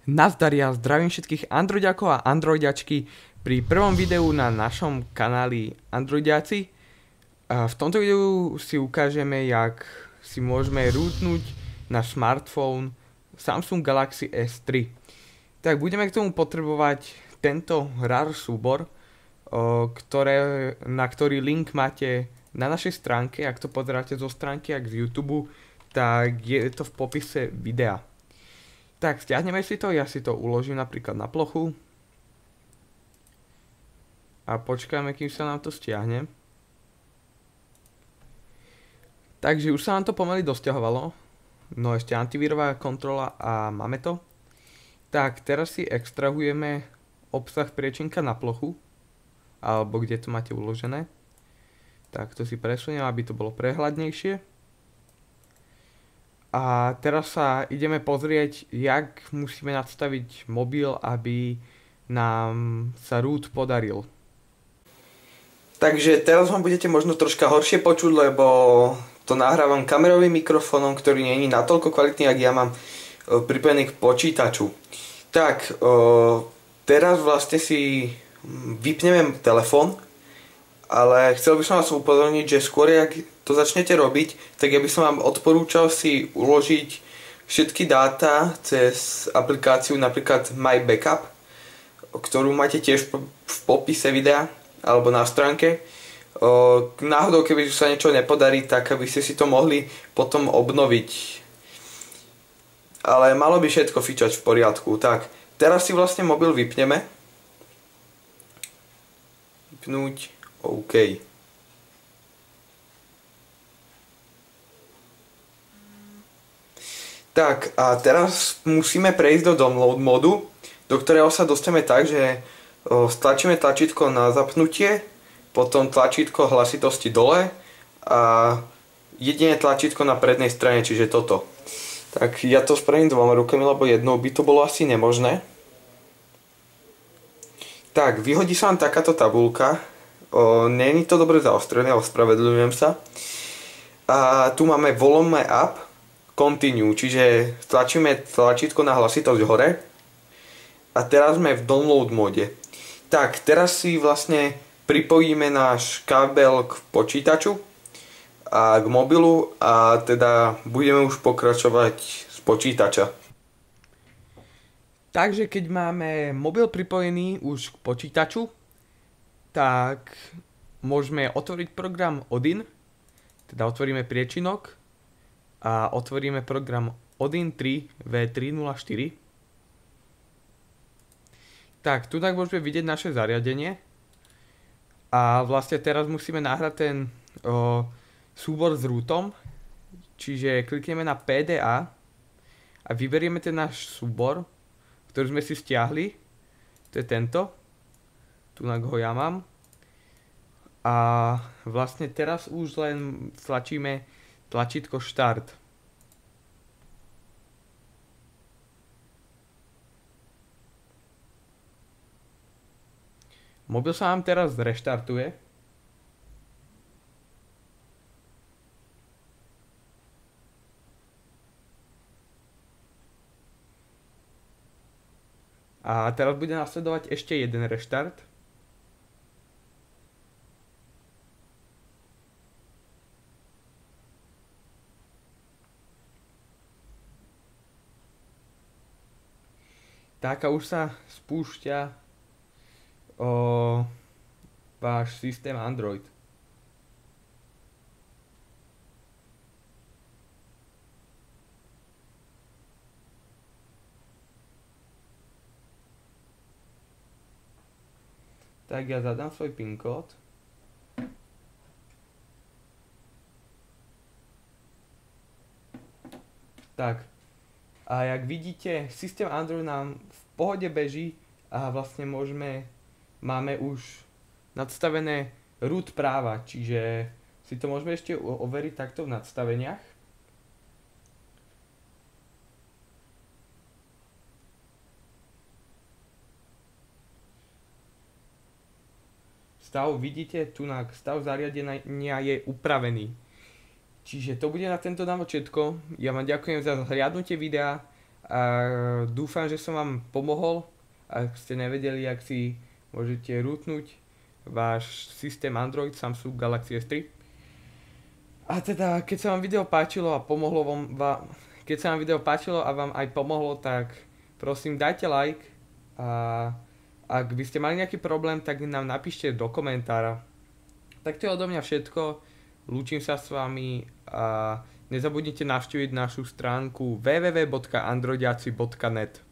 Nazdar, ja zdravím všetkých androidiakov a androidiačky pri prvom videu na našom kanáli Androidiaci. A v tomto videu si ukážeme, jak si môžeme rootnúť náš smartphone Samsung Galaxy S3. Tak budeme k tomu potrebovať tento RAR súbor, na ktorý link máte na našej stránke. Ak to pozeráte zo stránky, ak z YouTube, tak je to v popise videa. Tak, stiahneme si to, ja si to uložím napríklad na plochu. A počkáme, kým sa nám to stiahne. Takže už sa nám to pomaly dosťahovalo. No ešte antivírová kontrola a máme to. Tak, teraz si extrahujeme obsah priečinka na plochu. Alebo kde to máte uložené. Tak, to si presuniem, aby to bolo prehľadnejšie. A teraz sa ideme pozrieť, jak musíme nastaviť mobil, aby nám sa root podaril. Takže teraz vám budete možno troška horšie počuť, lebo to nahrávam kamerovým mikrofónom, ktorý nie je natoľko kvalitný, ak ja mám pripojený k počítaču. Tak, teraz vlastne si vypneme telefón, ale chcel by som vás upozorniť, že skôr, jak to začnete robiť, tak ja by som vám odporúčal si uložiť všetky dáta cez aplikáciu napríklad My Backup, ktorú máte tiež v popise videa alebo na stránke. Náhodou, keby sa niečo nepodarí, tak aby ste si to mohli potom obnoviť. Ale malo by všetko fičať v poriadku. Tak, teraz si vlastne mobil vypneme. Vypnúť. OK. Tak a teraz musíme prejsť do download modu, do ktorého sa dostaneme tak, že stlačíme tlačítko na zapnutie, potom tlačítko hlasitosti dole a jedine tlačítko na prednej strane, čiže toto. Tak ja to spravím dvoma rukami, lebo jednou by to bolo asi nemožné. Tak, vyhodí sa vám takáto tabulka. Není to dobre zaostrené, ospravedlňujem sa. A tu máme volume up, continue, čiže tlačíme tlačítko na hlasitosť hore. A teraz sme v download mode. Tak, teraz si vlastne pripojíme náš kábel k počítaču a k mobilu a teda budeme už pokračovať z počítača. Takže keď máme mobil pripojený už k počítaču, tak môžeme otvoriť program Odin, teda otvoríme priečinok a otvoríme program Odin 3 V304. Tak, tu tak môžeme vidieť naše zariadenie a vlastne teraz musíme nahrať ten súbor s rootom, čiže klikneme na PDA a vyberieme ten náš súbor, ktorý sme si stiahli, to je tento. Tunak ho ja mám. A vlastne teraz už len tlačíme tlačítko Start. Mobil sa nám teraz reštartuje. A teraz bude nasledovať ešte jeden reštart. Tak a už sa spúšťa váš systém Android. Tak ja zadám svoj PIN kód. Tak. A jak vidíte, systém Android nám v pohode beží a vlastne máme už nadstavené root práva, čiže si to môžeme ešte overiť takto v nadstaveniach. Stav, vidíte, tu stav zariadenia je upravený. Čiže to bude na tento návod všetko. Ja vám ďakujem za zhliadnutie videa a dúfam, že som vám pomohol. Ak ste nevedeli, ak si môžete rootnúť váš systém Android Samsung Galaxy S3. A teda, keď sa vám video páčilo a pomohlo keď sa vám video páčilo a vám aj pomohlo, tak prosím dajte like a ak by ste mali nejaký problém, tak nám napíšte do komentára. Tak to je odo mňa všetko. Lúčim sa s vami a nezabudnite navštíviť našu stránku www.androidiaci.net.